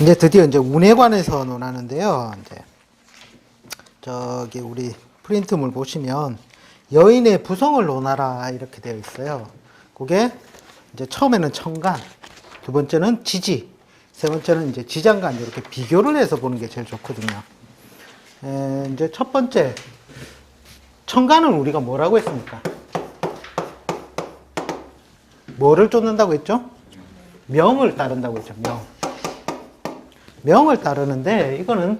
이제 드디어 이제 운에 관해서 논하는데요. 이제 저기 우리 프린트물 보시면 여인의 부성을 논하라 이렇게 되어 있어요. 그게 이제 처음에는 천간, 두 번째는 지지, 세 번째는 이제 지장간 이렇게 비교를 해서 보는 게 제일 좋거든요. 이제 첫 번째 천간은 우리가 뭐라고 했습니까? 뭐를 쫓는다고 했죠? 명을 따른다고 했죠. 명을 따르는데 이거는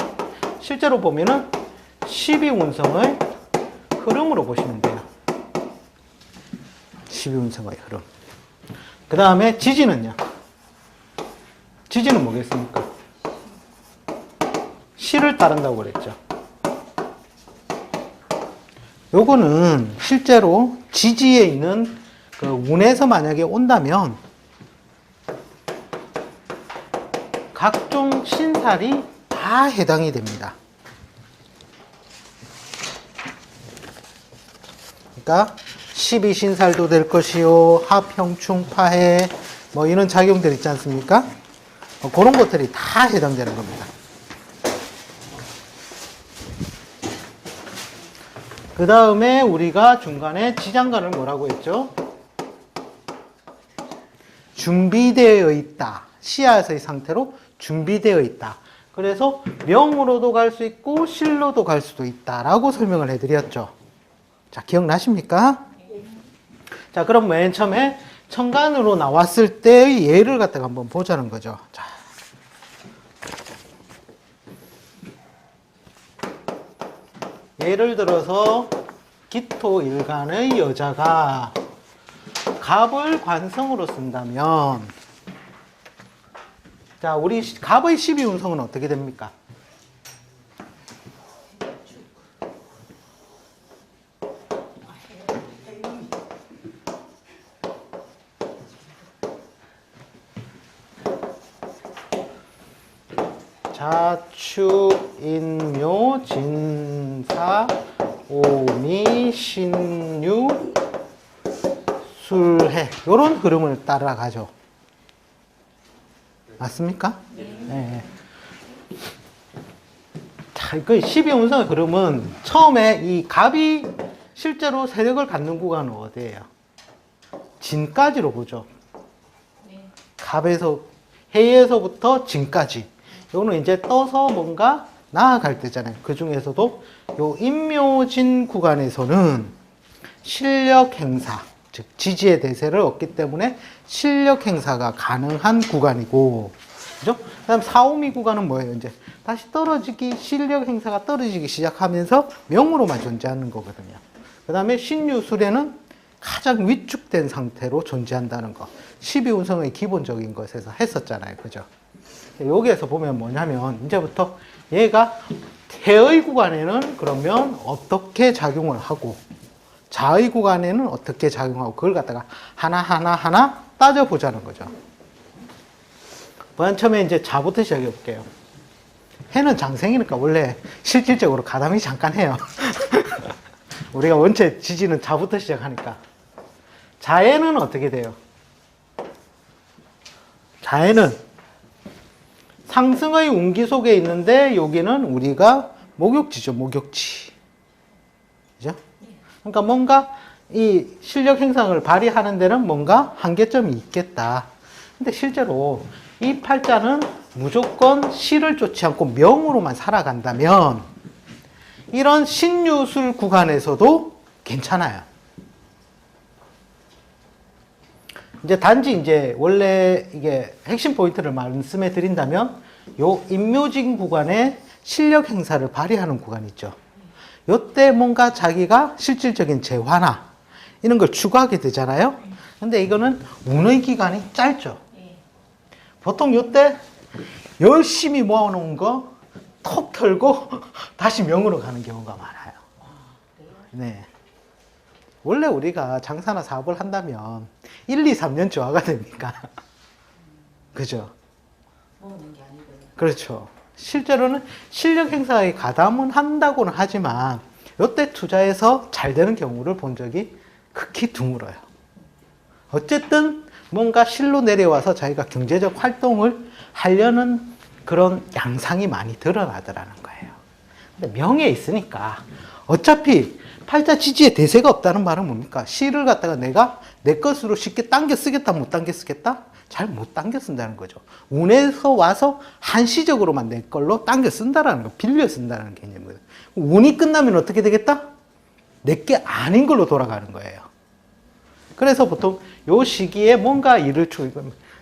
실제로 보면은 12운성의 흐름으로 보시면 돼요. 12운성의 흐름. 그 다음에 지지는요. 지지는 뭐겠습니까? 시를 따른다고 그랬죠. 요거는 실제로 지지에 있는 그 운에서 만약에 온다면 각종 신살이 다 해당이 됩니다. 그러니까 12신살도 될 것이요, 합형충, 파해, 뭐 이런 작용들 있지 않습니까? 그런 것들이 다 해당되는 겁니다. 그 다음에 우리가 중간에 지장간을 뭐라고 했죠? 준비되어 있다. 시야에서의 상태로 준비되어 있다. 그래서 명으로도 갈 수 있고 실로도 갈 수도 있다라고 설명을 해드렸죠. 자, 기억나십니까? 자, 그럼 맨 처음에 천간으로 나왔을 때의 예를 갖다가 한번 보자는 거죠. 자. 예를 들어서 기토 일간의 여자가 갑을 관성으로 쓴다면, 자, 우리 갑의 12운성은 어떻게 됩니까? 자축, 인묘, 진사, 오미, 신유, 술해. 이런 흐름을 따라가죠. 맞습니까? 네. 자, 그 12운성의 흐름은 처음에 이 갑이 실제로 세력을 갖는 구간은 어디예요? 진까지로 보죠. 갑에서, 해에서부터 진까지. 요거는 이제 떠서 뭔가 나아갈 때잖아요. 그 중에서도 요 인묘진 구간에서는 실력 행사, 즉 지지의 대세를 얻기 때문에 실력 행사가 가능한 구간이고, 그죠? 그다음 사오미 구간은 뭐예요? 이제 다시 떨어지기, 실력 행사가 떨어지기 시작하면서 명으로만 존재하는 거거든요. 그다음에 신유술에는 가장 위축된 상태로 존재한다는 거. 12운성의 기본적인 것에서 했었잖아요. 그죠? 여기에서 보면 뭐냐면 이제부터 얘가 태의 구간에는 그러면 어떻게 작용을 하고 자의 구간에는 어떻게 작용하고 그걸 갖다가 하나 따져보자는 거죠. 맨 처음에 이제 자부터 시작해 볼게요. 해는 장생이니까 원래 실질적으로 가담이 잠깐 해요. 우리가 원체 지지는 자부터 시작하니까. 자에는 어떻게 돼요? 자에는 상승의 운기 속에 있는데 여기는 우리가 목욕지죠. 목욕지. 그죠? 그러니까 뭔가 이 실력 행상을 발휘하는 데는 뭔가 한계점이 있겠다. 근데 실제로 이 팔자는 무조건 실을 쫓지 않고 명으로만 살아간다면 이런 신유술 구간에서도 괜찮아요. 이제 단지 이제 원래 이게 핵심 포인트를 말씀해 드린다면 요 인묘진 구간에 실력 행사를 발휘하는 구간이 있죠. 요때 뭔가 자기가 실질적인 재화나 이런 걸 추구하게 되잖아요. 근데 이거는 운의 기간이 짧죠. 보통 요때 열심히 모아놓은 거 턱 털고 다시 명으로 가는 경우가 많아요. 네. 원래 우리가 장사나 사업을 한다면 1, 2, 3년 조화가 됩니까? 그죠? 모으는 게 아니고요. 그렇죠. 실제로는 실력 행사에 가담은 한다고는 하지만 이때 투자해서 잘 되는 경우를 본 적이 극히 드물어요. 어쨌든 뭔가 실로 내려와서 자기가 경제적 활동을 하려는 그런 양상이 많이 드러나더라는 거예요. 근데 명예에 있으니까 어차피 팔자 지지에 대세가 없다는 말은 뭡니까? 실을 갖다가 내가 내 것으로 쉽게 당겨 쓰겠다, 못 당겨 쓰겠다? 잘 못 당겨 쓴다는 거죠. 운에서 와서 한시적으로만 내 걸로 당겨 쓴다라는 거, 빌려 쓴다는 개념이거든요. 운이 끝나면 어떻게 되겠다? 내게 아닌 걸로 돌아가는 거예요. 그래서 보통 요 시기에 뭔가 일을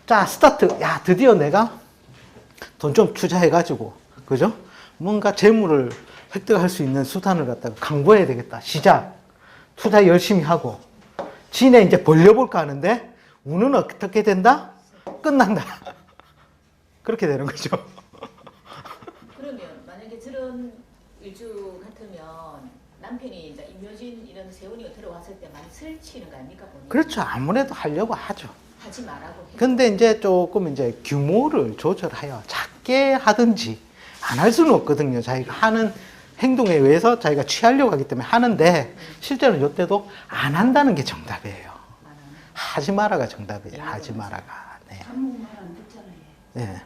자, 스타트. 야, 드디어 내가 돈 좀 투자해가지고, 그죠? 뭔가 재물을 획득할 수 있는 수단을 갖다가 강구해야 되겠다. 시작. 투자 열심히 하고. 지네 이제 벌려볼까 하는데, 운은 어떻게 된다? 끝난다. 그렇게 되는 거죠. 그러면 만약에 저런 일주 같으면 남편이 이제 임묘진 이런 세운이가 들어왔을 때 많이 설치는 거 아닙니까? 본인이? 그렇죠. 아무래도 하려고 하죠. 하지 말라고. 근데 이제 조금 이제 규모를 조절하여 작게 하든지 안 할 수는 없거든요. 자기가 하는 행동에 의해서 자기가 취하려고 하기 때문에 하는데 실제로는 이때도 안 한다는 게 정답이에요. 하지 마라가 정답이에요. 하지 마라가. 네. 한국 말 안 듣잖아요. 네.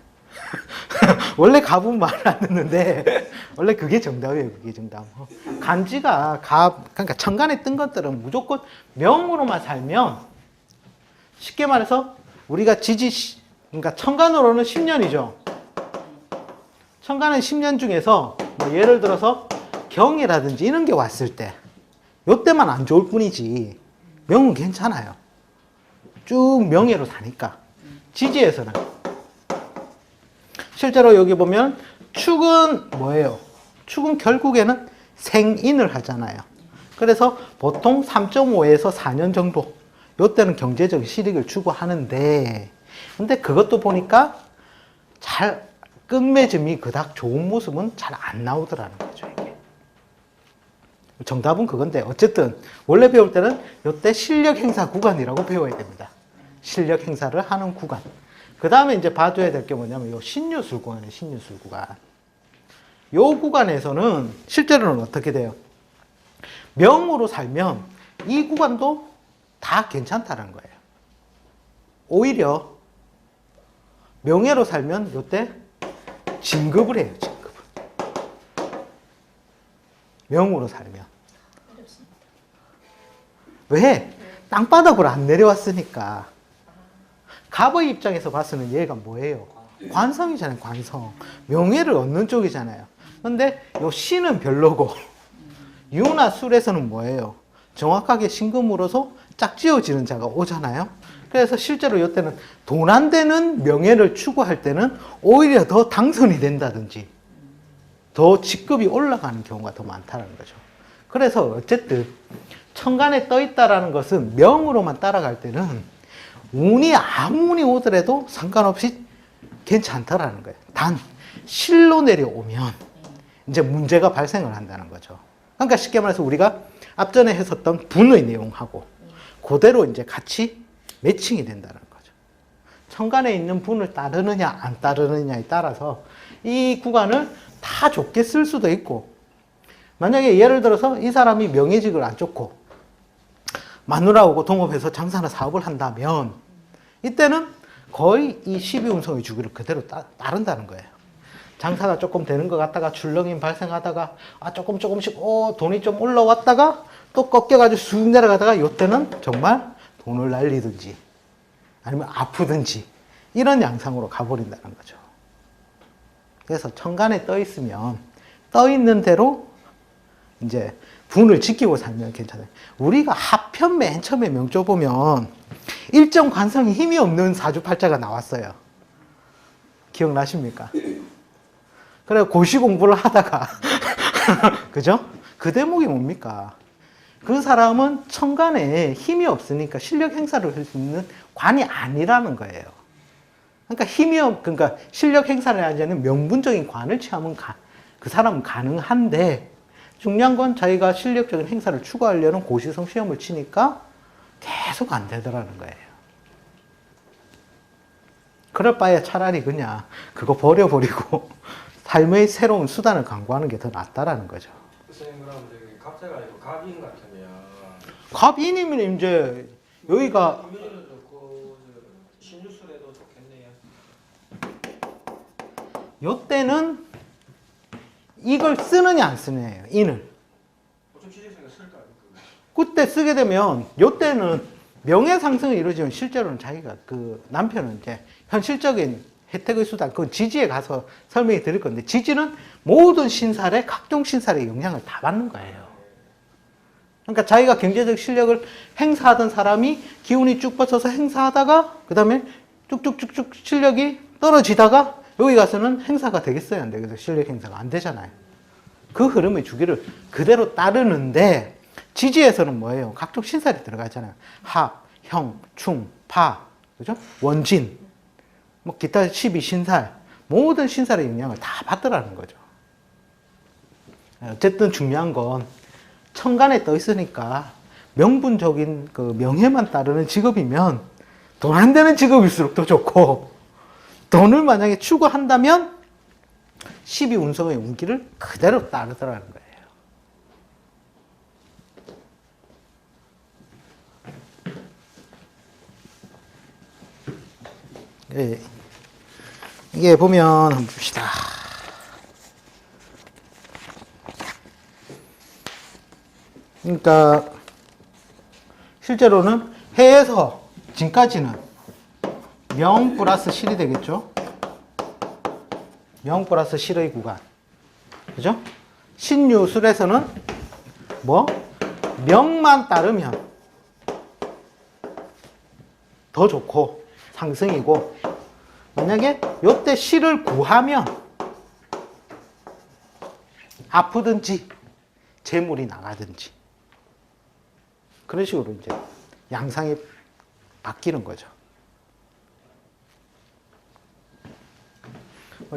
원래 갑은 말을 안 듣는데 원래 그게 정답이에요. 그게 정답. 간지가 그러니까 천간에 뜬 것들은 무조건 명으로만 살면 쉽게 말해서 우리가 그러니까 천간으로는 10년이죠. 천간은 10년 중에서 뭐 예를 들어서 경이라든지 이런 게 왔을 때 요때만 안 좋을 뿐이지 명은 괜찮아요. 쭉 명예로 사니까. 지지에서는 실제로 여기 보면 축은 뭐예요? 축은 결국에는 생인을 하잖아요. 그래서 보통 3.5에서 4년 정도 요때는 경제적 실익을 추구하는데 근데 그것도 보니까 잘 끝맺음이 그닥 좋은 모습은 잘 안 나오더라는 거죠. 이게. 정답은 그건데 어쨌든 원래 배울 때는 요때 실력 행사 구간이라고 배워야 됩니다. 실력 행사를 하는 구간. 그 다음에 이제 봐줘야 될 게 뭐냐면 요 신유술 구간이에요. 신유술 구간. 요 구간에서는 실제로는 어떻게 돼요? 명으로 살면 이 구간도 다 괜찮다는 거예요. 오히려 명예로 살면 요때 진급을 해요. 진급을. 명으로 살면. 어렵습니다. 왜? 땅바닥으로 안 내려왔으니까. 갑의 입장에서 봤으면 얘가 뭐예요? 관성이잖아요. 관성. 명예를 얻는 쪽이잖아요. 근데 요 신은 별로고 유나 술에서는 뭐예요? 정확하게 신금으로서 짝지어지는 자가 오잖아요. 그래서 실제로 이때는 돈 안 되는 명예를 추구할 때는 오히려 더 당선이 된다든지 더 직급이 올라가는 경우가 더 많다는 거죠. 그래서 어쨌든 천간에 떠 있다라는 것은 명으로만 따라갈 때는 운이 아무 운이 오더라도 상관없이 괜찮다라는 거예요. 단 실로 내려오면 이제 문제가 발생을 한다는 거죠. 그러니까 쉽게 말해서 우리가 앞전에 했었던 분의 내용하고 그대로 이제 같이 매칭이 된다는 거죠. 천간에 있는 분을 따르느냐 안 따르느냐에 따라서 이 구간을 다 좋게 쓸 수도 있고 만약에 예를 들어서 이 사람이 명예직을 안 쫓고 마누라하고 동업해서 장사나 사업을 한다면 이때는 거의 이 12운성의 주기를 그대로 따른다는 거예요. 장사가 조금 되는 것 같다가 출렁임 발생하다가 조금씩 돈이 좀 올라왔다가 또 꺾여가지고 쑥 내려가다가 이때는 정말 돈을 날리든지 아니면 아프든지 이런 양상으로 가버린다는 거죠. 그래서 천간에 떠 있으면 떠 있는 대로 이제 분을 지키고 살면 괜찮아요. 우리가 하편 맨 처음에 명조 보면 일정 관성이 힘이 없는 사주팔자가 나왔어요. 기억나십니까? 그래 고시 공부를 하다가 그죠? 그 대목이 뭡니까? 그 사람은 천간에 힘이 없으니까 실력 행사를 할 수 있는 관이 아니라는 거예요. 그러니까 실력 행사를 하지 않는 명분적인 관을 취하면 그 사람은 가능한데 중요한 건 자기가 실력적인 행사를 추구하려는 고시성 시험을 치니까 계속 안 되더라는 거예요. 그럴 바에 차라리 그냥 그거 버려버리고 삶의 새로운 수단을 강구하는 게 더 낫다라는 거죠. 선생님 그럼 저기 갑자가 아니고 갑인 같으면 갑인이면 이제 여기가 이면에도 좋고 신유술에도 좋겠네요. 요때는 이걸 쓰느냐 안 쓰느냐예요. 인을. 보통 취직생이 쓸거 아닙니까? 그때 쓰게 되면 요때는 명예상승이 이루어지면 실제로는 자기가 그 남편은 이제 현실적인 혜택의 수단, 그건 지지에 가서 설명해 드릴 건데, 지지는 모든 신살에, 각종 신살의 영향을 다 받는 거예요. 그러니까 자기가 경제적 실력을 행사하던 사람이 기운이 쭉 뻗쳐서 행사하다가, 그 다음에 쭉쭉쭉쭉 실력이 떨어지다가, 여기 가서는 행사가 되겠어요? 안 되겠어요? 실력 행사가 안 되잖아요. 그 흐름의 주기를 그대로 따르는데, 지지에서는 뭐예요? 각종 신살이 들어가잖아요. 합, 형, 충, 파, 그죠? 원진, 뭐 기타 12신살, 모든 신살의 영향을 다 받더라는 거죠. 어쨌든 중요한 건 천간에 떠 있으니까 명분적인 그 명예만 따르는 직업이면 돈 안 되는 직업일수록 더 좋고, 돈을 만약에 추구한다면 12운성의 운기를 그대로 따르더라는 거예요. 예, 이게 보면 한번 봅시다. 그러니까 실제로는 해에서 진까지는 명 플러스 실이 되겠죠. 명 플러스 실의 구간, 그죠? 신유술에서는 뭐 명만 따르면 더 좋고 상승이고, 만약에 요때 실을 구하면 아프든지 재물이 나가든지, 그런 식으로 이제 양상이 바뀌는 거죠.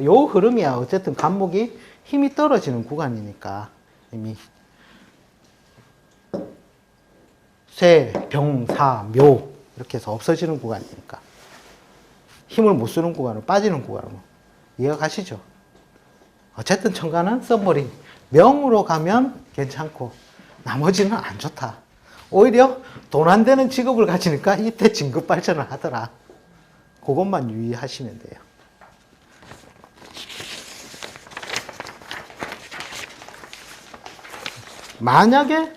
요 흐름이야. 어쨌든 간목이 힘이 떨어지는 구간이니까, 이미 쇠, 병, 사, 묘 이렇게 해서 없어지는 구간이니까, 힘을 못 쓰는 구간으로 빠지는 구간으로 이해가 가시죠? 어쨌든 천간은 썸머리 명으로 가면 괜찮고 나머지는 안 좋다. 오히려 돈 안 되는 직업을 가지니까 이때 진급 발전을 하더라. 그것만 유의하시면 돼요. 만약에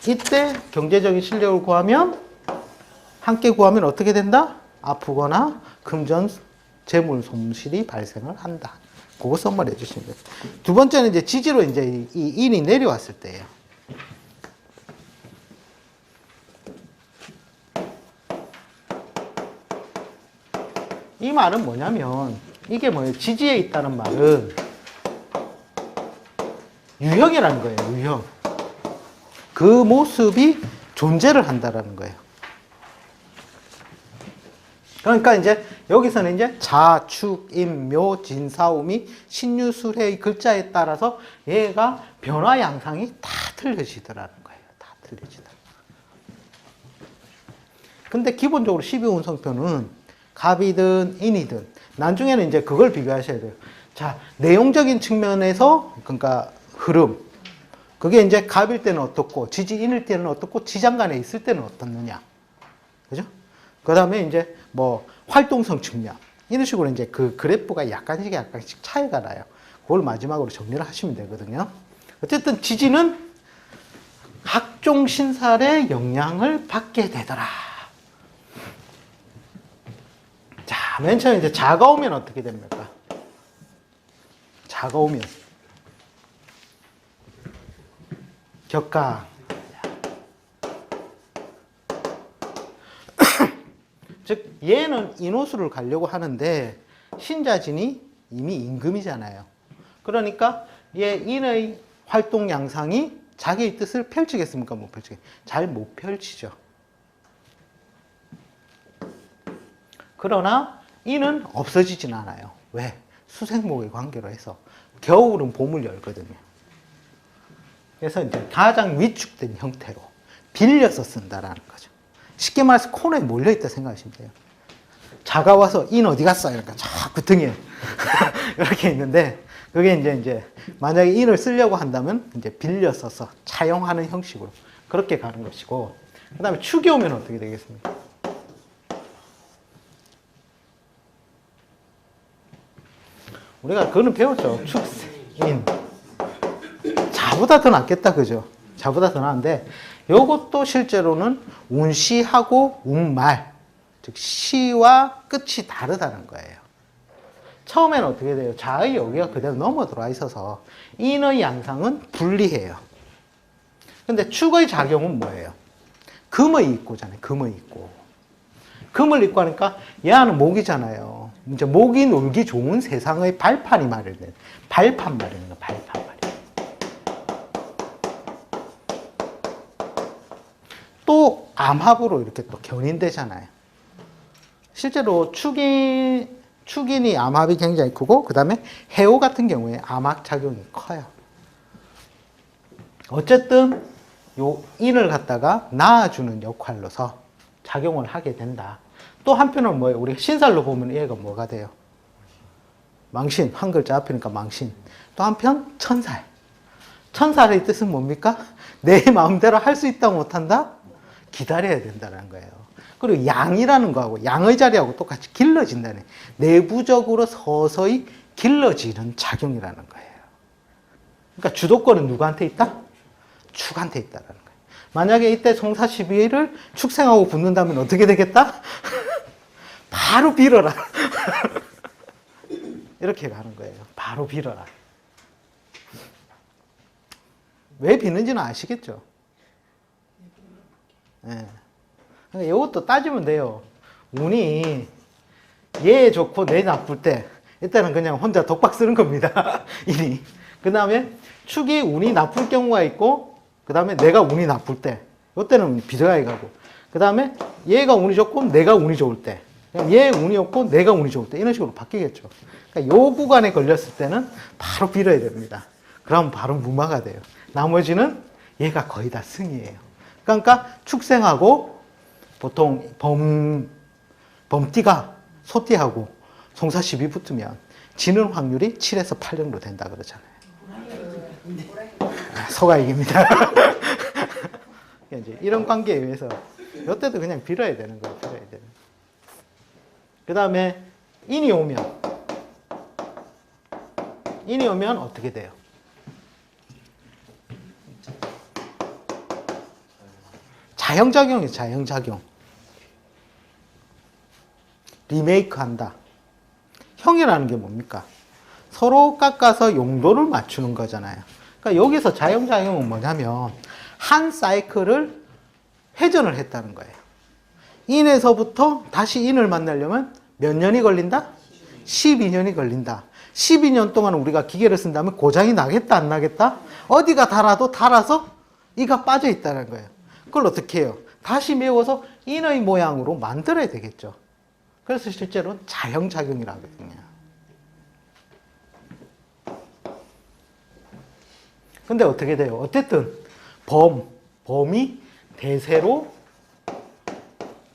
이때 경제적인 실력을 구하면, 함께 구하면 어떻게 된다? 아프거나 금전 재물 손실이 발생을 한다. 그거 선물해 주시면 돼요. 두 번째는 이제 지지로 이제 이 인이 내려왔을 때예요. 이 말은 뭐냐면, 이게 뭐예요? 지지에 있다는 말은 유형이라는 거예요. 유형. 그 모습이 존재를 한다라는 거예요. 그러니까 이제 여기서는 이제 자, 축, 임, 묘, 진, 사오미, 신유술의 글자에 따라서 얘가 변화 양상이 다 틀려지더라는 거예요. 다 틀려지더라. 근데 기본적으로 12운성표는 갑이든 인이든 나중에는 이제 그걸 비교하셔야 돼요. 자, 내용적인 측면에서, 그러니까 흐름, 그게 이제 갑일 때는 어떻고 지지인일 때는 어떻고 지장간에 있을 때는 어떻느냐, 그죠? 그 다음에 이제 뭐 활동성 측면, 이런 식으로 이제 그 그래프가 약간씩 차이가 나요. 그걸 마지막으로 정리를 하시면 되거든요. 어쨌든 지지는 각종 신살의 영향을 받게 되더라. 자, 맨 처음에 이제 자가 오면 어떻게 됩니까? 자가 오면 격강. 즉 얘는 인호수를 가려고 하는데 신자진이 이미 임금이잖아요. 그러니까 얘 인의 활동 양상이 자기의 뜻을 펼치겠습니까? 못 펼치게? 잘 못 펼치죠. 그러나 인은 없어지진 않아요. 왜? 수생목의 관계로 해서 겨울은 봄을 열거든요. 그래서 이제 가장 위축된 형태로 빌려서 쓴다라는 거죠. 쉽게 말해서 코너에 몰려있다 생각하시면 돼요. 자가 와서 인 어디 갔어? 이러니까 자꾸 등에 이렇게 있는데, 그게 이제 만약에 인을 쓰려고 한다면 이제 빌려 써서 차용하는 형식으로 그렇게 가는 것이고, 그 다음에 축이 오면 어떻게 되겠습니까? 우리가 그거는 배웠죠. 축인. 자보다 더 낫겠다, 그죠? 자보다 더 나은데, 요것도 실제로는 운시하고 운말, 즉 시와 끝이 다르다는 거예요. 처음에는 어떻게 돼요? 자의 여기가 그대로 넘어 들어와 있어서 인의 양상은 분리해요. 근데 축의 작용은 뭐예요? 금의 입고잖아요. 금의 입고. 금을 입고 하니까 얘는 목이잖아요. 이제 목이 놀기 좋은 세상의 발판이 마련된 발판 마련인 거, 발판 마련. 또 암합으로 이렇게 또 견인되잖아요. 실제로 축인이 암합이 굉장히 크고, 그 다음에 해오 같은 경우에 암합 작용이 커요. 어쨌든 요 인을 갖다가 낳아주는 역할로서 작용을 하게 된다. 또 한편은 뭐예요? 우리 신살로 보면 얘가 뭐가 돼요? 망신, 한 글자 앞이니까 망신. 또 한편 천살. 천살의 뜻은 뭡니까? 내 마음대로 할 수 있다 못한다? 기다려야 된다는 거예요. 그리고 양이라는 거하고 양의 자리하고 똑같이 길러진다는, 내부적으로 서서히 길러지는 작용이라는 거예요. 그러니까 주도권은 누구한테 있다? 축한테 있다는 거예요. 만약에 이때 송사 12를 축생하고 붙는다면 어떻게 되겠다? 바로 빌어라. 이렇게 가는 거예요. 바로 빌어라. 왜 비는지는 아시겠죠? 예. 그러니까 이것도 따지면 돼요. 운이 얘 좋고 내 나쁠 때, 이때는 그냥 혼자 독박 쓰는 겁니다. 이니. 그 다음에 축이 운이 나쁠 경우가 있고, 그 다음에 내가 운이 나쁠 때, 이때는 비서가게 가고, 그 다음에 얘가 운이 좋고 내가 운이 좋을 때, 얘 운이 없고 내가 운이 좋을 때, 이런 식으로 바뀌겠죠. 그러니까 요 구간에 걸렸을 때는 바로 빌어야 됩니다. 그럼 바로 무마가 돼요. 나머지는 얘가 거의 다 승이에요. 그러니까 축생하고 보통 범띠가 소띠하고 송사 10이 붙으면 지는 확률이 7에서 8 정도 된다 그러잖아요. 소가 이깁니다. 이제 이런 관계에 의해서 이때도 그냥 빌어야 되는 거예요. 빌어야 되는. 그 다음에 인이 오면 어떻게 돼요? 자형작용이에요. 자형작용. 리메이크 한다. 형이라는 게 뭡니까? 서로 깎아서 용도를 맞추는 거잖아요. 그러니까 여기서 자형작용은 뭐냐면 한 사이클을 회전을 했다는 거예요. 인에서부터 다시 인을 만나려면 몇 년이 걸린다? 12년이 걸린다. 12년 동안 우리가 기계를 쓴다면 고장이 나겠다, 안 나겠다? 어디가 달아서 이가 빠져 있다는 거예요. 그걸 어떻게 해요? 다시 메워서 인의 모양으로 만들어야 되겠죠. 그래서 실제로는 자형작용이라고 하거든요. 근데 어떻게 돼요? 어쨌든 범이 대세로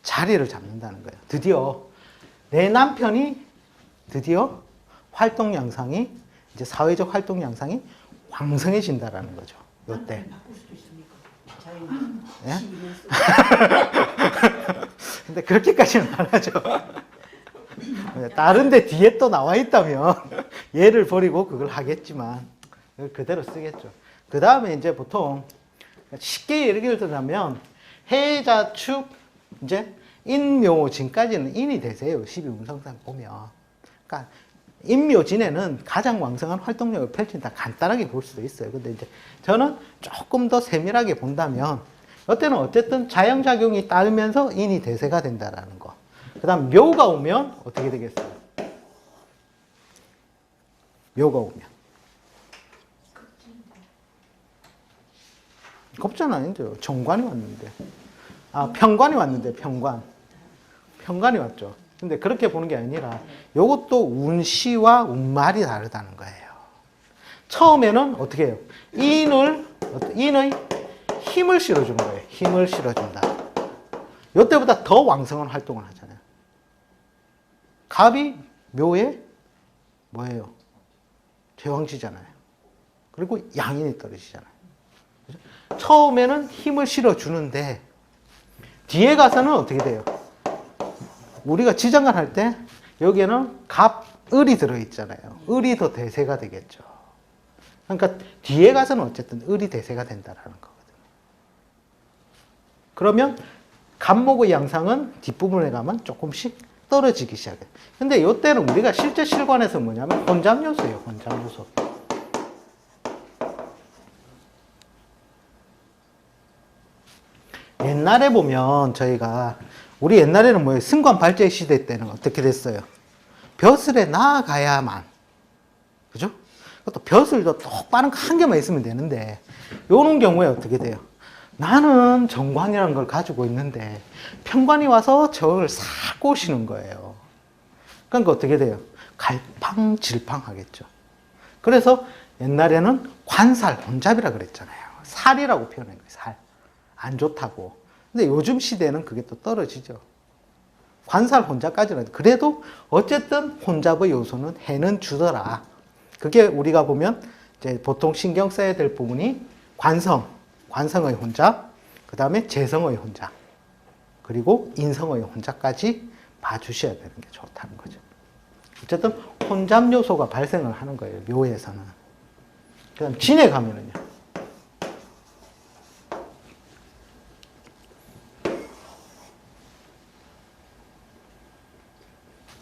자리를 잡는다는 거예요. 드디어 내 남편이 드디어 활동 양상이, 이제 사회적 활동 양상이 왕성해진다라는 거죠. 요때. 예? 근데 그렇게까지는 안 하죠. 다른데 뒤에 또 나와 있다면 얘를 버리고 그걸 하겠지만 그대로 쓰겠죠. 그 다음에 이제 보통 쉽게 예를 들자면 해자축 이제 인묘진까지는 인이 되세요. 12운성상 보면. 그러니까 인묘진에는 가장 왕성한 활동력을 펼친다. 간단하게 볼 수도 있어요. 근데 이제 저는 조금 더 세밀하게 본다면 이때는 어쨌든 자형작용이 따르면서 인이 대세가 된다라는 거. 그 다음 묘가 오면 어떻게 되겠어요? 묘가 오면. 겁자는 아닌데요. 정관이 왔는데. 아, 편관이 왔는데, 편관이 왔죠. 근데 그렇게 보는 게 아니라 이것도 운시와 운말이 다르다는 거예요. 처음에는 어떻게 해요? 인의 힘을 실어주는 거예요. 힘을 실어준다. 이때보다 더 왕성한 활동을 하잖아요. 갑이 묘에 뭐예요? 제왕지잖아요. 그리고 양인이 떨어지잖아요. 그죠? 처음에는 힘을 실어주는데 뒤에 가서는 어떻게 돼요? 우리가 지장간 할 때 여기에는 갑, 을이 들어있잖아요. 을이 더 대세가 되겠죠. 그러니까 뒤에 가서는 어쨌든 을이 대세가 된다라는 거거든요. 그러면 간목의 양상은 뒷부분에 가면 조금씩 떨어지기 시작해요. 근데 이때는 우리가 실제 실관에서 뭐냐면 혼잡 요소예요. 혼잡 요소. 옛날에 보면 저희가 우리 옛날에는 뭐예요? 승관 발제 시대 때는 어떻게 됐어요? 벼슬에 나아가야만, 그죠? 그것도 벼슬도 똑바른 거 한 개만 있으면 되는데 요런 경우에 어떻게 돼요? 나는 정관이라는 걸 가지고 있는데 편관이 와서 저걸 싹 꼬시는 거예요. 그러니까 어떻게 돼요? 갈팡질팡하겠죠. 그래서 옛날에는 관살, 혼잡이라 그랬잖아요. 살이라고 표현한 거예요. 살. 안 좋다고. 근데 요즘 시대는 그게 또 떨어지죠. 관살 혼잡까지는 그래도 어쨌든 혼잡의 요소는 해는 주더라. 그게 우리가 보면 이제 보통 신경 써야 될 부분이 관성의 혼잡, 그 다음에 재성의 혼잡, 그리고 인성의 혼잡까지 봐주셔야 되는 게 좋다는 거죠. 어쨌든 혼잡 요소가 발생을 하는 거예요. 묘에서는. 그 다음 진에 가면은요.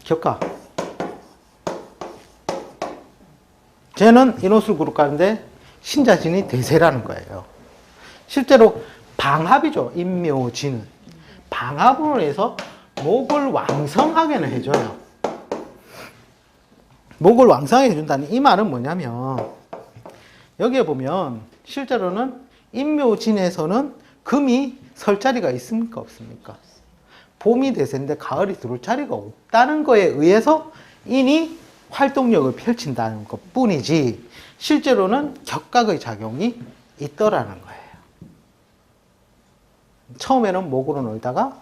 격가. 쟤는 인호술 그룹 가는데 신자진이 대세라는 거예요. 실제로 방합이죠. 인묘진은. 방합으로 해서 목을 왕성하게는 해줘요. 목을 왕성하게 해준다는 이 말은 뭐냐면 여기에 보면 실제로는 인묘진에서는 금이 설 자리가 있습니까? 없습니까? 봄이 대세인데 가을이 들어올 자리가 없다는 거에 의해서 인이 활동력을 펼친다는 것 뿐이지 실제로는 격각의 작용이 있더라는 거예요. 처음에는 목으로 놀다가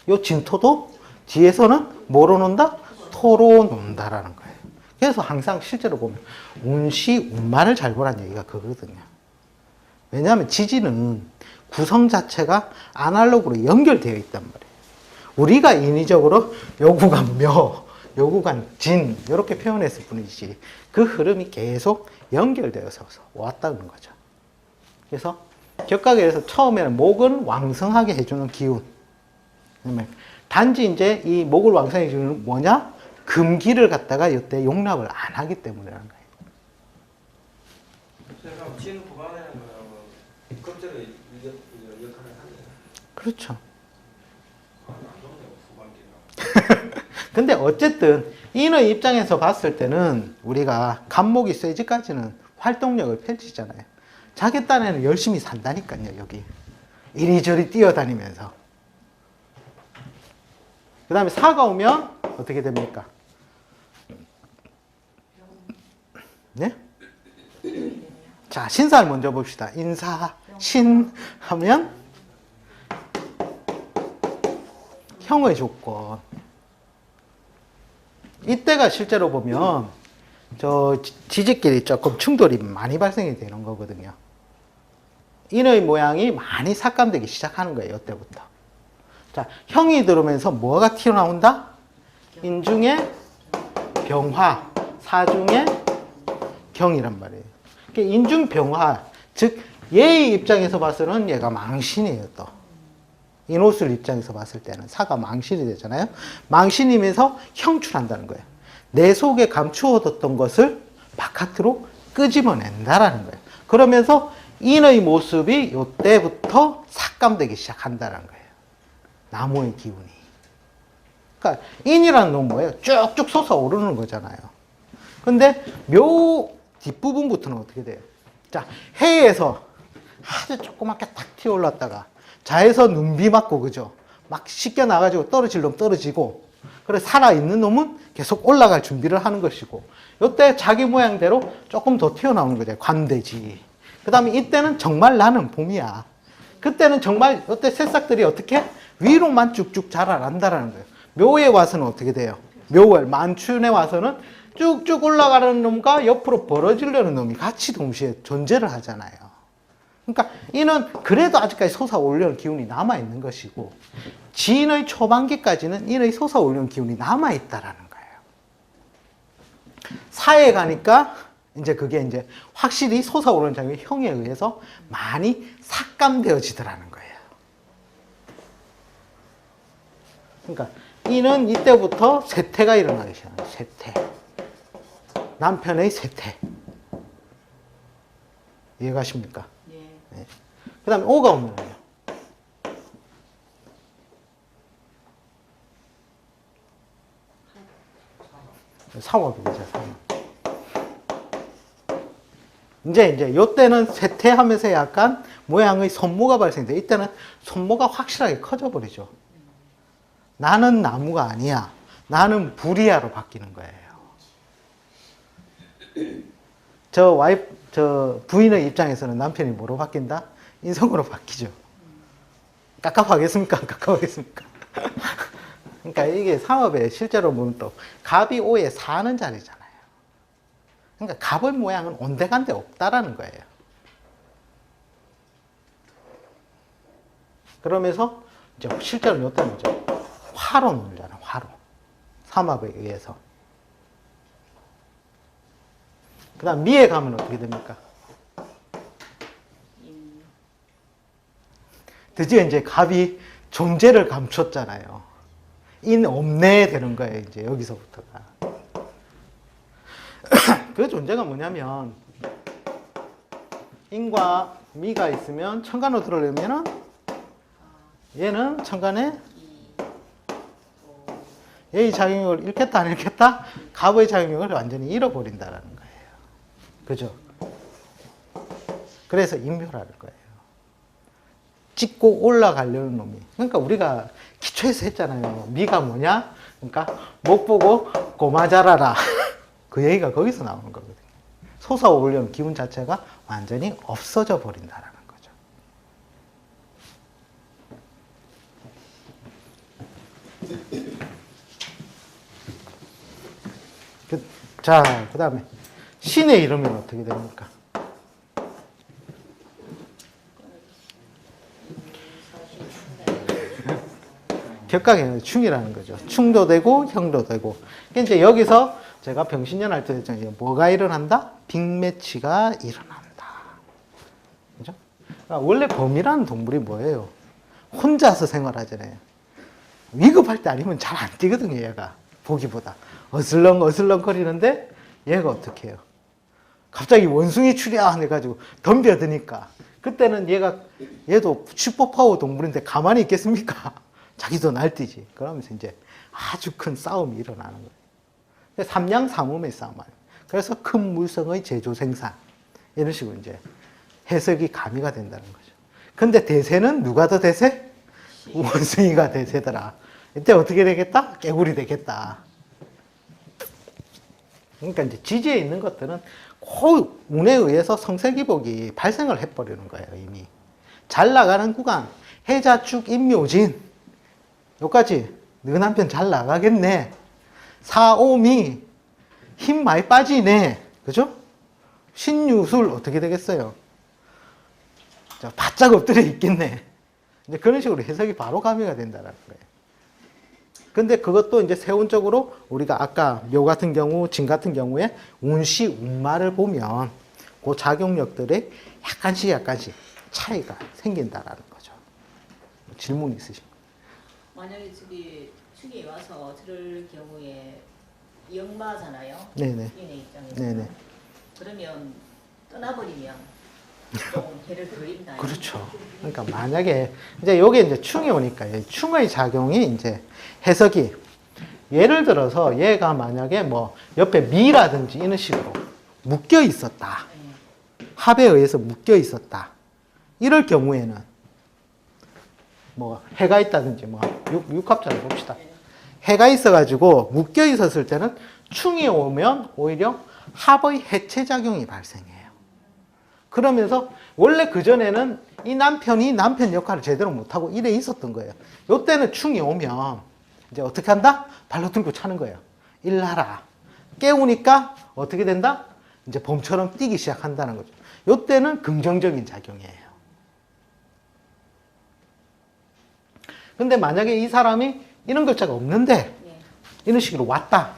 요 진토도 뒤에서는 뭐로 논다? 토로 논다라는 거예요. 그래서 항상 실제로 보면 운시, 운만을 잘 보라는 얘기가 그거거든요. 왜냐하면 지지는 구성 자체가 아날로그로 연결되어 있단 말이에요. 우리가 인위적으로 요 구간 묘, 요 구간 진 이렇게 표현했을 뿐이지 그 흐름이 계속 연결되어서 왔다는 거죠. 그래서 격각에서 처음에는 목은 왕성하게 해주는 기운. 단지 이제 이 목을 왕성하게 해주는 뭐냐? 금기를 갖다가 이때 용납을 안 하기 때문이라는 거예요. 그럼 진 구간에는 급제의 역할을 하네요. 그렇죠. 안 좋네요, 후반기가. 근데 어쨌든 인의 입장에서 봤을 때는 우리가 간목이 쇠지까지는 활동력을 펼치잖아요. 자기 딴에는 열심히 산다니까요, 여기. 이리저리 뛰어다니면서. 그 다음에 사가 오면 어떻게 됩니까? 네? 자, 신사를 먼저 봅시다. 인사, 신 하면 형의 조건. 이때가 실제로 보면 저 지지끼리 조금 충돌이 많이 발생이 되는 거거든요. 인의 모양이 많이 삭감되기 시작하는 거예요. 이때부터. 자, 형이 들어오면서 뭐가 튀어나온다? 인중에 병화, 사중에 경이란 말이에요. 그러니까 인중 병화, 즉 얘의 입장에서 봐서는 얘가 망신이에요. 또 인호술 입장에서 봤을 때는 사가 망신이 되잖아요. 망신이면서 형출한다는 거예요. 내 속에 감추어뒀던 것을 바깥으로 끄집어낸다라는 거예요. 그러면서 인의 모습이 이때부터 삭감되기 시작한다는 거예요. 나무의 기운이. 그러니까 인이라는 건 뭐예요? 쭉쭉 솟아오르는 거잖아요. 근데 묘 뒷부분부터는 어떻게 돼요? 자, 해에서 아주 조그맣게 탁 튀어올랐다가 자에서 눈비 맞고 그죠? 막 씻겨 나가지고 떨어질 놈 떨어지고 그래 살아있는 놈은 계속 올라갈 준비를 하는 것이고 이때 자기 모양대로 조금 더 튀어나오는 거죠. 관대지. 그 다음에 이때는 정말 나는 봄이야. 그때는 정말 이때 새싹들이 어떻게 위로만 쭉쭉 자라난다라는 거예요. 묘에 와서는 어떻게 돼요? 묘월 만춘에 와서는 쭉쭉 올라가는 놈과 옆으로 벌어지려는 놈이 같이 동시에 존재를 하잖아요. 그러니까 이는 그래도 아직까지 솟아오르는 기운이 남아있는 것이고 진의 초반기까지는 인의 솟아오르는 기운이 남아있다라는 거예요. 사에 가니까 이제 그게 이제 확실히 솟아오르는 작용이 형에 의해서 많이 삭감되어지더라는 거예요. 그러니까 이는 이때부터 쇠퇴가 일어나기 시작해요. 쇠퇴. 남편의 쇠퇴. 이해가십니까? 예. 그 다음에 오가 오면요. 사화복이죠, 사화. 이제 요때는 쇠퇴하면서 약간 모양의 손모가 발생돼. 이때는 손모가 확실하게 커져 버리죠. 나는 나무가 아니야. 나는 불이야로 바뀌는 거예요. 저 부인의 입장에서는 남편이 뭐로 바뀐다? 인성으로 바뀌죠. 깝깝하겠습니까? 깝깝하겠습니까? 그러니까 이게 상업에 실제로 보면 또 갑이 오에 사는 자리잖아요. 그러니까 갑의 모양은 온데간데 없다라는 거예요. 그러면서 이제 실제로 이때는 이제 화로 놀잖아요. 화로. 삼합에 의해서. 그 다음 미에 가면 어떻게 됩니까? 드디어 이제 갑이 존재를 감췄잖아요. 인 없네 되는 거예요. 이제 여기서부터가. 그 존재가 뭐냐면 인과 미가 있으면 천간으로 들어오려면은 얘는 천간에 얘의 작용력을 잃겠다 안 잃겠다? 갑의 작용력을 완전히 잃어버린다라는 거예요. 그죠? 그래서 인묘라는 거예요. 찍고 올라가려는 놈이. 그러니까 우리가 기초에서 했잖아요. 미가 뭐냐? 그러니까 못 보고 고마 자라라. 그 얘기가 거기서 나오는 거거든요. 솟아오르려는 기운 자체가 완전히 없어져 버린다라는 거죠. 자, 그 다음에 신의 이름은 어떻게 됩니까? 격강의 충이라는 거죠. 충도 되고 형도 되고. 이제 여기서 제가 병신년 할 때 했잖아요. 뭐가 일어난다? 빅매치가 일어난다. 그죠? 그러니까 원래 범이라는 동물이 뭐예요? 혼자서 생활하잖아요. 위급할 때 아니면 잘 안 뛰거든요, 얘가. 보기보다. 어슬렁 거리는데 얘가 어떻게 해요? 갑자기 원숭이 출야 해가지고 덤벼드니까. 그때는 얘도 슈퍼파워 동물인데 가만히 있겠습니까? 자기도 날뛰지. 그러면서 이제 아주 큰 싸움이 일어나는 거예요. 삼양삼음의 싸움. 그래서 큰 물성의 제조 생산. 이런 식으로 이제 해석이 가미가 된다는 거죠. 근데 대세는 누가 더 대세? 원숭이가 대세더라. 이때 어떻게 되겠다? 깨구리 되겠다. 그러니까 이제 지지에 있는 것들은 그 운에 의해서 성세기복이 발생을 해버리는 거예요, 이미. 잘 나가는 구간, 해자축, 임묘진. 여기까지 너 남편 잘 나가겠네. 사오미 힘 많이 빠지네. 그죠? 신유술 어떻게 되겠어요? 자, 바짝 엎드려 있겠네. 이제 그런 식으로 해석이 바로 가미가 된다는 거예요. 근데 그것도 이제 세운적으로 우리가 아까 묘 같은 경우, 진 같은 경우에 운시, 운마를 보면 그 작용력들의 약간씩 차이가 생긴다라는 거죠. 질문 있으신가요? 만약에 축이 와서 들을 경우에 역마잖아요. 네네. 인의 입장에서. 네네. 그러면 떠나버리면 좀 해를 덜 입나요? 그렇죠. 그러니까 만약에 이제 여기 이제 충이 오니까 충의 작용이 이제 해석이 예를 들어서 얘가 만약에 뭐 옆에 미라든지 이런 식으로 묶여 있었다. 합에 의해서 묶여 있었다. 이럴 경우에는 뭐 해가 있다든지 뭐 육합자를 봅시다. 해가 있어가지고 묶여 있었을 때는 충이 오면 오히려 합의 해체 작용이 발생해요. 그러면서 원래 그전에는 이 남편이 남편 역할을 제대로 못하고 이래 있었던 거예요. 요때는 충이 오면 이제 어떻게 한다? 발로 들고 차는 거예요. 일하라. 깨우니까 어떻게 된다? 이제 봄처럼 뛰기 시작한다는 거죠. 요때는 긍정적인 작용이에요. 근데 만약에 이 사람이 이런 글자가 없는데 이런 식으로 왔다.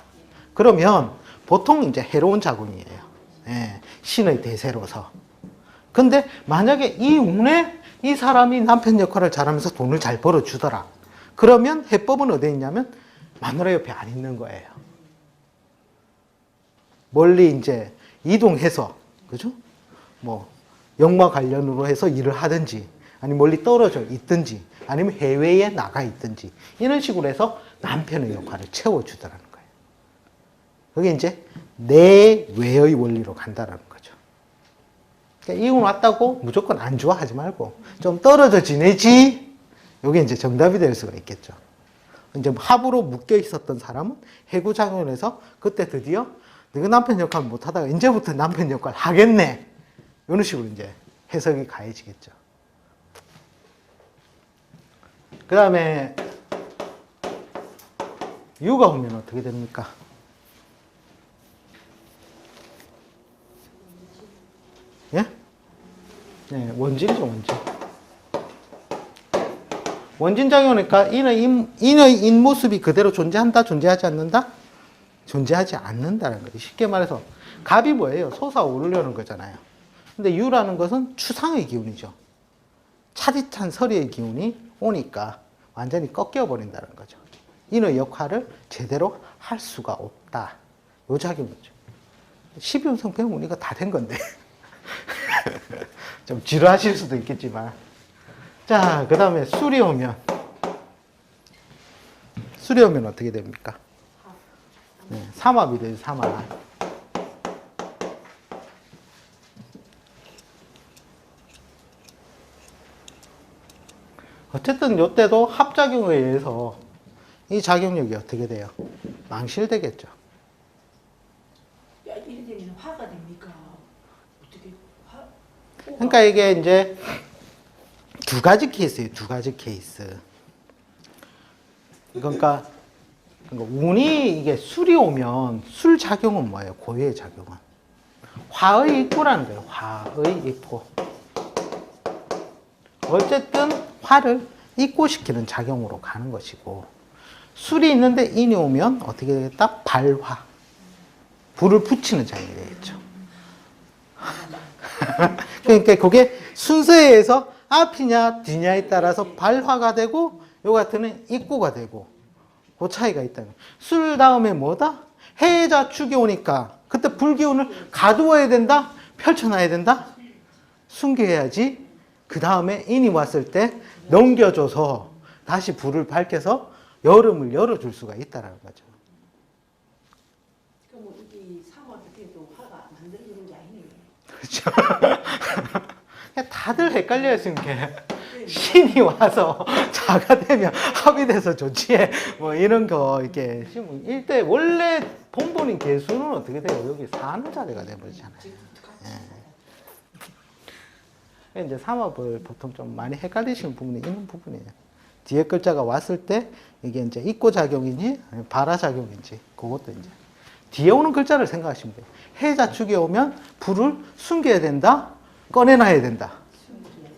그러면 보통 이제 해로운 작용이에요. 예, 신의 대세로서. 근데 만약에 이 운에 이 사람이 남편 역할을 잘하면서 돈을 잘 벌어주더라. 그러면 해법은 어디에 있냐면 마누라 옆에 안 있는 거예요. 멀리 이제 이동해서, 그죠? 뭐, 영마 관련으로 해서 일을 하든지, 아니면 멀리 떨어져 있든지, 아니면 해외에 나가 있든지, 이런 식으로 해서 남편의 역할을 채워주더라는 거예요. 그게 이제 내외의 원리로 간다라는 거죠. 그러니까 이혼 왔다고 무조건 안 좋아하지 말고, 좀 떨어져 지내지, 이게 이제 정답이 될 수가 있겠죠. 이제 합으로 묶여 있었던 사람은 해구작용을 해서 그때 드디어 내가 남편 역할 못 하다가 이제부터 남편 역할 하겠네. 이런 식으로 이제 해석이 가해지겠죠. 그 다음에 유가 오면 어떻게 됩니까? 예? 네, 원진이죠, 원진. 원진작용이니까 인의 인모습이 그대로 존재한다, 존재하지 않는다? 존재하지 않는다는 거예요. 쉽게 말해서 갑이 뭐예요? 솟아오르려는 거잖아요. 근데 유라는 것은 추상의 기운이죠. 차디찬 서리의 기운이 오니까 완전히 꺾여버린다는 거죠. 인의 역할을 제대로 할 수가 없다. 요 작용이죠. 12운성 배우면 이거 다 된 건데. 좀 지루하실 수도 있겠지만. 자, 그 다음에 술이 오면 어떻게 됩니까? 네, 삼합이 되죠, 삼합. 어쨌든 이때도 합작용에 의해서 이 작용력이 어떻게 돼요? 망실되겠죠. 야, 이래 되면 화가 됩니까? 어떻게 화? 그러니까 이게 이제 두 가지 케이스예요. 두 가지 케이스. 그러니까 운이 이게 술이 오면 술 작용은 뭐예요? 고유의 작용은 화의 입고라는 거예요. 화의 입고. 어쨌든 화를 입고시키는 작용으로 가는 것이고, 술이 있는데 인이 오면 어떻게 되겠다? 발화. 불을 붙이는 작용이 되겠죠. 그러니까 그게 순서에 의해서 앞이냐 뒤냐에 따라서 발화가 되고, 요 같은 입고가 되고, 그 차이가 있다는 거예요. 술 다음에 뭐다? 해자축이 오니까 그때 불기운을 가두어야 된다? 펼쳐놔야 된다? 숨겨야지. 그 다음에 인이 왔을 때 넘겨줘서 다시 불을 밝혀서 여름을 열어줄 수가 있다는 거죠. 그럼 이게 사모한테도 화가 만들어지는 게 아니네요. 그렇죠. 다들 헷갈려요, 지금 게. 신이 와서 자가 되면 합이 돼서 좋지. 뭐 이런 거, 이렇게. 일대 원래 본본인 개수는 어떻게 돼요? 여기 사는 자리가 돼버리잖아요. 예. 이제 삼합을 보통 좀 많이 헷갈리시는 부분이 있는 부분이에요. 뒤에 글자가 왔을 때 이게 이제 입고작용이니 발화작용인지 그것도 이제 뒤에 오는 글자를 생각하시면 돼요. 해자축이 오면 불을 숨겨야 된다, 꺼내놔야 된다.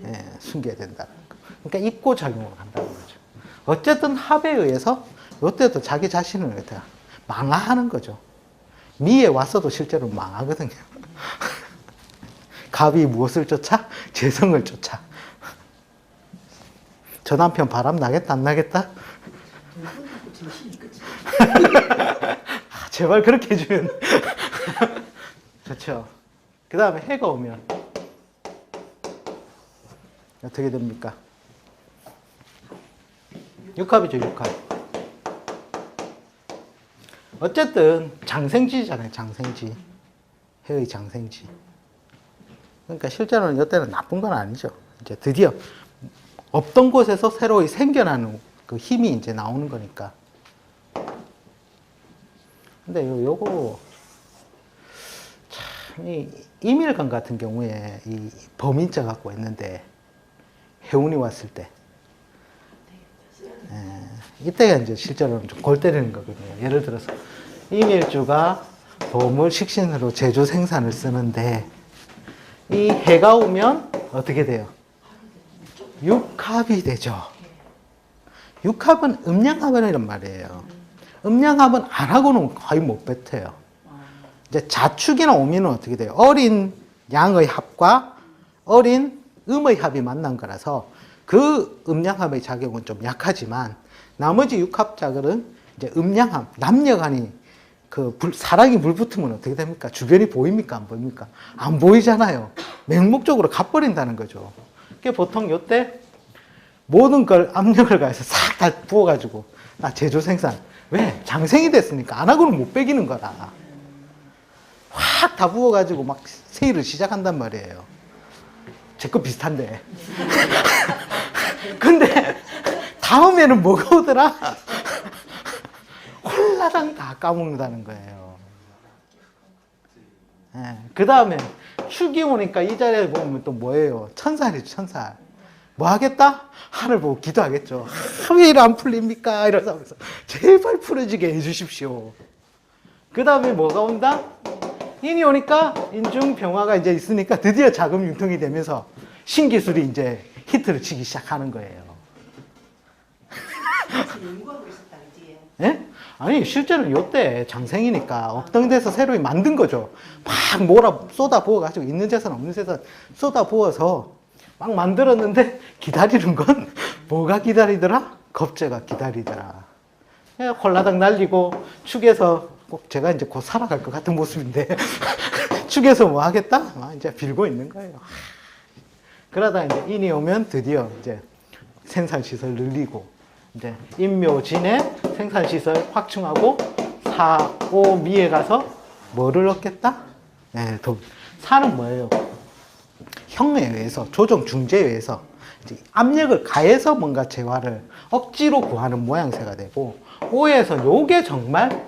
예, 숨겨야 된다. 그러니까 입고작용으로 간다는 거죠. 어쨌든 합에 의해서 이때도 자기 자신을 망하는 거죠. 미에 왔어도 실제로 망하거든요. 갑이 무엇을 쫓아? 재성을 쫓아. 저 남편 바람 나겠다, 안 나겠다? 제발 그렇게 해주면. 그렇죠. 그 다음에 해가 오면 어떻게 됩니까? 육합이죠, 육합. 어쨌든 장생지잖아요, 장생지. 해의 장생지. 그러니까 실제로는 이때는 나쁜 건 아니죠. 이제 드디어 없던 곳에서 새로 생겨나는 그 힘이 이제 나오는 거니까. 근데 요거 참, 이 이밀관 같은 경우에 이 범인자 갖고 있는데 해운이 왔을 때, 이때가 이제 실제로는 좀 골 때리는 거거든요. 예를 들어서 이밀주가 도물 식신으로 제조 생산을 쓰는데 이 해가 오면 어떻게 돼요? 육합이 되죠. 육합은 음양합이란 말이에요. 음양합은 안 하고는 거의 못 뱉어요. 이제 자축이나 오미는 어떻게 돼요? 어린 양의 합과 어린 음의 합이 만난 거라서 그 음양합의 작용은 좀 약하지만 나머지 육합작은 이제 음양합, 남녀간이 사랑이 물붙으면 어떻게 됩니까? 주변이 보입니까? 안 보입니까? 안 보이잖아요. 맹목적으로 가버린다는 거죠. 그게 보통 요때 모든 걸 압력을 가해서 싹 다 부어가지고 제조 생산. 왜? 장생이 됐으니까 안 하고는 못 빼기는 거라. 확 다 부어가지고 막 세일을 시작한단 말이에요. 제 거 비슷한데. 근데 다음에는 뭐가 오더라? 홀라당 다 까먹는다는 거예요. 그 다음에 축이 오니까 이 자리에 보면 또 뭐예요? 천살이죠, 천살. 뭐 하겠다? 하늘 보고 기도하겠죠. 왜 이래 안 풀립니까? 이러면서 제발 풀어지게 해주십시오. 그 다음에 뭐가 온다? 인이 오니까 인중병화가 이제 있으니까 드디어 자금 융통이 되면서 신기술이 이제 히트를 치기 시작하는 거예요. 연구하고 있었다, 그지? 예? 아니 실제로 요때 장생이니까 없던 데서 새로 만든 거죠. 막 쏟아 부어가지고 있는 재산 없는 재산 쏟아 부어서 막 만들었는데 기다리는 건 뭐가 기다리더라? 겁재가 기다리더라. 홀라당 날리고 축에서 꼭 제가 이제 곧 살아갈 것 같은 모습인데 축에서 뭐 하겠다? 이제 빌고 있는 거예요. 그러다 이제 인이 오면 드디어 이제 생산시설 늘리고 이제 인묘진의 생산시설 확충하고 사오미에 가서 뭐를 얻겠다? 네, 사는 뭐예요? 형에 의해서 조정 중재에 의해서 이제 압력을 가해서 뭔가 재화를 억지로 구하는 모양새가 되고 오에서 요게 정말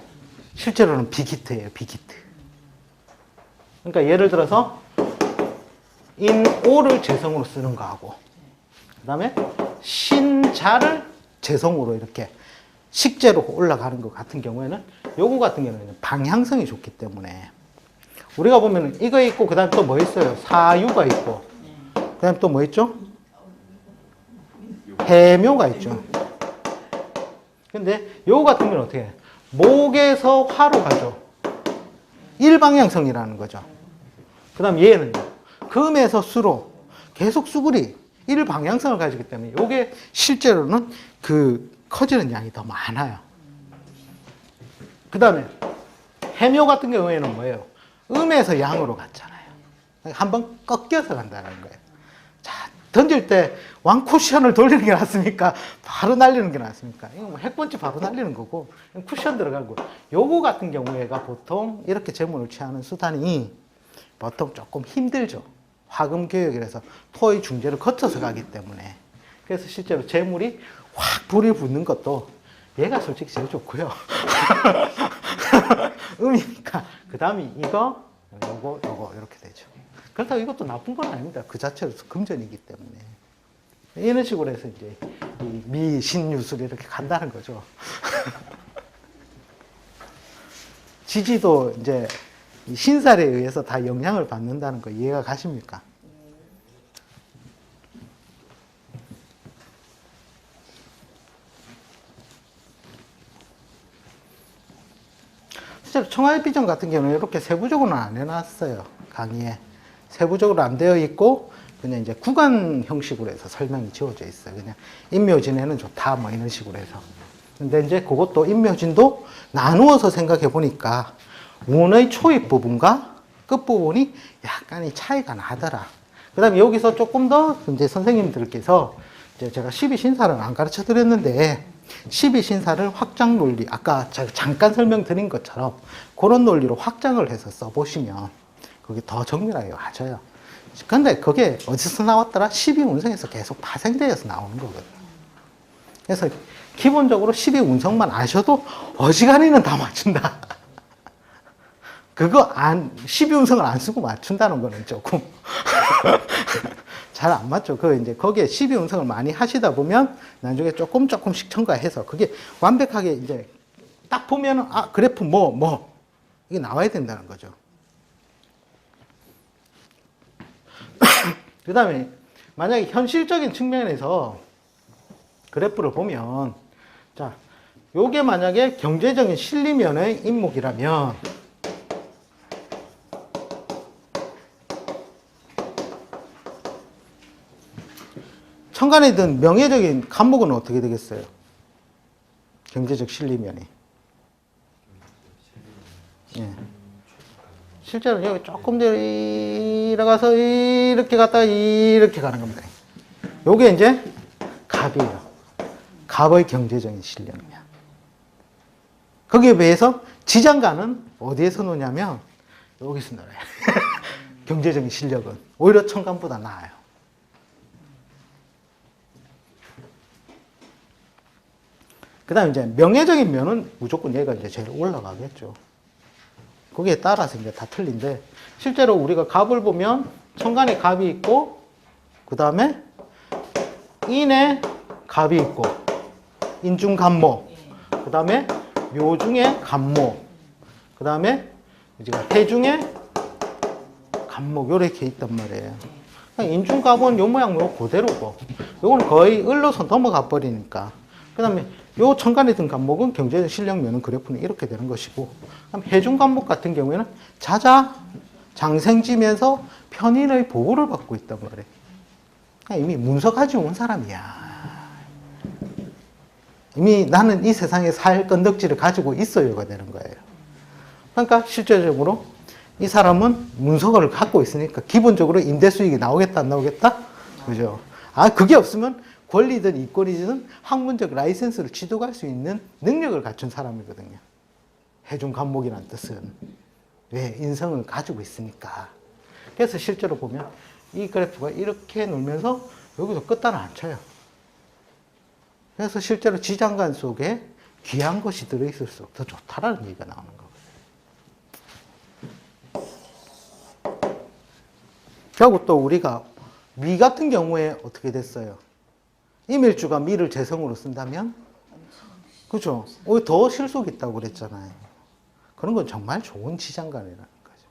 실제로는 빅히트예요. 빅히트. 그러니까 예를 들어서 인오를 재성으로 쓰는 거하고 그 다음에 신자를 재성으로 이렇게 식재로 올라가는 것 같은 경우에는 요거 같은 경우에는 방향성이 좋기 때문에 우리가 보면은 이거 있고 그 다음에 또 뭐 있어요? 사유가 있고 그 다음에 또 뭐 있죠? 해묘가 있죠. 근데 요거 같은 경우는 어떻게 해요? 목에서 화로 가죠. 일방향성이라는 거죠. 그 다음 얘는요. 금에서 수로 계속 수굴이 일방향성을 가지기 때문에 요게 실제로는 커지는 양이 더 많아요. 그 다음에 해묘 같은 경우에는 뭐예요? 음에서 양으로 갔잖아요. 한번 꺾여서 간다는 거예요. 자, 던질 때 왕쿠션을 돌리는 게 낫습니까? 바로 날리는 게 낫습니까? 이거 뭐 핵번치 바로 날리는 거고 쿠션 들어가고 요거 같은 경우에가 보통 이렇게 재물을 취하는 수단이 보통 조금 힘들죠. 화금 교역이라서 토의 중재를 거쳐서 가기 때문에 그래서 실제로 재물이 확 불이 붙는 것도 얘가 솔직히 제일 좋고요. 음이니까 그 다음이 이거 요거 이렇게 되죠. 그렇다고 이것도 나쁜 건 아닙니다. 그 자체로 금전이기 때문에 이런 식으로 해서 이제 이 미신유술이 이렇게 간다는 거죠. 지지도 이제 신살에 의해서 다 영향을 받는다는 거 이해가 가십니까? 실제로 청하일비전 같은 경우는 이렇게 세부적으로는 안 해놨어요. 강의에. 세부적으로 안 되어 있고, 그냥 이제 구간 형식으로 해서 설명이 지어져 있어요. 그냥 인묘진에는 좋다, 뭐 이런 식으로 해서. 근데 이제 그것도 인묘진도 나누어서 생각해 보니까 운의 초입 부분과 끝부분이 약간의 차이가 나더라. 그 다음에 여기서 조금 더 이제 선생님들께서 이제 제가 12신사를 안 가르쳐 드렸는데 12신사를 확장 논리, 아까 제가 잠깐 설명드린 것처럼 그런 논리로 확장을 해서 써보시면 그게 더 정밀하게 와져요. 근데 그게 어디서 나왔더라? 12운성에서 계속 파생되어서 나오는 거거든요. 그래서 기본적으로 12운성만 아셔도 어지간히는 다 맞춘다. 12운성을 안 쓰고 맞춘다는 거는 조금 잘 안 맞죠. 이제 거기에 12운성을 많이 하시다 보면 나중에 조금씩 첨가해서 그게 완벽하게 이제 딱 보면은 그래프 이게 나와야 된다는 거죠. 그 다음에 만약에 현실적인 측면에서 그래프를 보면 자, 요게 만약에 경제적인 실리면의 인목이라면 천간에 든 명예적인 간목은 어떻게 되겠어요? 경제적 실리면이. 예. 실제로 여기 조금 더 이래가서 이렇게 갔다가 이렇게 가는 겁니다. 요게 이제 갑이에요. 갑의 경제적인 실력이야. 거기에 비해서 지장간은 어디에서 노냐면 여기서 놀아요. 경제적인 실력은 오히려 천간보다 나아요. 그 다음에 이제 명예적인 면은 무조건 얘가 이제 제일 올라가겠죠. 거기에 따라서 이제 다 틀린데, 실제로 우리가 갑을 보면 천간에 갑이 있고, 그 다음에 인에 갑이 있고, 인중갑모, 그 다음에 묘중에 갑모, 그 다음에 해중에 갑목, 요렇게 있단 말이에요. 인중갑은 요 모양 요 그대로고, 요거는 거의 을로서 넘어가 버리니까. 그 다음에 요 천간에 든 갑목은 경제적 실력면은 그래프는 이렇게 되는 것이고, 그다음 해중 갑목 같은 경우에는 자자 장생지면서 편인의 보호를 받고 있단 말이에요. 이미 문서 가지고 온 사람이야. 이미 나는 이 세상에 살 건덕지를 가지고 있어요가 되는 거예요. 그러니까 실제적으로 이 사람은 문서를 갖고 있으니까 기본적으로 임대 수익이 나오겠다 안 나오겠다? 그죠? 아, 그게 없으면 권리든 이권이든 학문적 라이센스를 취득할 수 있는 능력을 갖춘 사람이거든요. 해중 갑목이라는 뜻은. 왜? 인성을 가지고 있으니까. 그래서 실제로 보면 이 그래프가 이렇게 놀면서 여기서 끝단을 안 쳐요. 그래서 실제로 지장간 속에 귀한 것이 들어있을수록 더 좋다라는 얘기가 나오는 거거든요. 그리고 또 우리가 미 같은 경우에 어떻게 됐어요? 임일주가 미를 재성으로 쓴다면, 그죠? 오히려 더 실속이 있다고 그랬잖아요. 그런 건 정말 좋은 지장간이라는 거죠.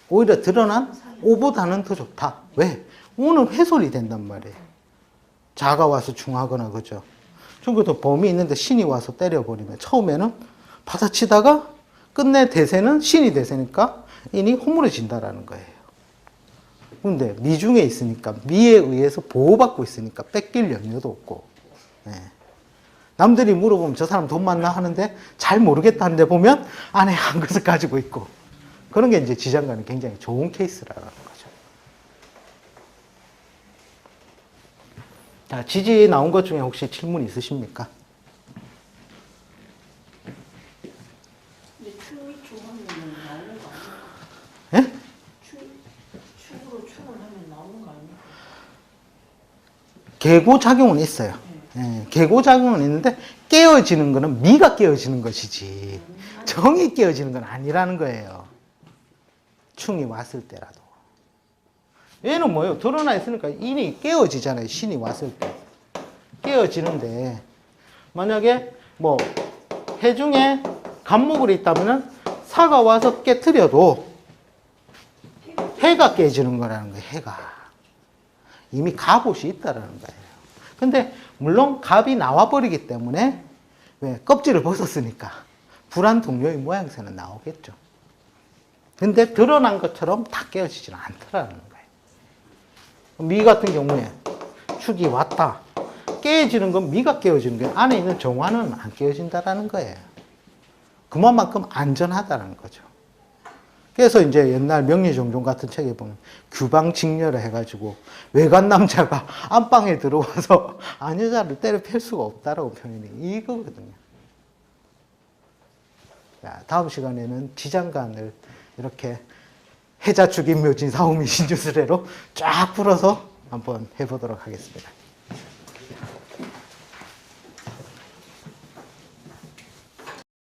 오히려 드러난 오보다는 더 좋다. 왜? 오는 회솔이 된단 말이에요. 자가 와서 중하거나, 그죠? 중국도 범이 있는데 신이 와서 때려버리면 처음에는 받아치다가 끝내 대세는 신이 대세니까 인이 허물어진다라는 거예요. 근데 미중에 있으니까, 미에 의해서 보호받고 있으니까 뺏길 염려도 없고, 네. 남들이 물어보면 저 사람 돈 많나 하는데 잘 모르겠다는데 보면 안에 한 것을 가지고 있고, 그런 게 이제 지장간이 굉장히 좋은 케이스라는 거죠. 자, 지지 나온 것 중에 혹시 질문 있으십니까? 근데 충이 충하면 나오는 거 아닙니까? 예? 충으로 충을 하면 나오는 거 아닙니까? 계고작용은 있어요. 예, 계고작용은 있는데 깨어지는 거는 미가 깨어지는 것이지 정이 깨어지는 건 아니라는 거예요. 충이 왔을 때라도. 얘는 뭐예요? 드러나 있으니까 인이 깨어지잖아요. 신이 왔을 때. 깨어지는데 만약에 뭐 해중에 갑목을 있다면 사가 와서 깨트려도 해가 깨지는 거라는 거예요. 해가. 이미 갑옷이 있다라는 거예요. 근데 물론 갑이 나와버리기 때문에 왜? 껍질을 벗었으니까 불안 동료의 모양새는 나오겠죠. 근데 드러난 것처럼 다 깨어지지는 않더라는 거예요. 미 같은 경우에 축이 왔다. 깨어지는 건 미가 깨어지는 거예요. 안에 있는 정화는 안 깨어진다라는 거예요. 그만큼 안전하다는 거죠. 그래서 이제 옛날 명리종종 같은 책에 보면 규방직녀를 해가지고 외간 남자가 안방에 들어와서 아녀자를 때려 팰 수가 없다라고 표현이 이거거든요. 자, 다음 시간에는 지장간을 이렇게 해자축 임묘진 사오미 신주스레로 쫙 풀어서 한번 해보도록 하겠습니다.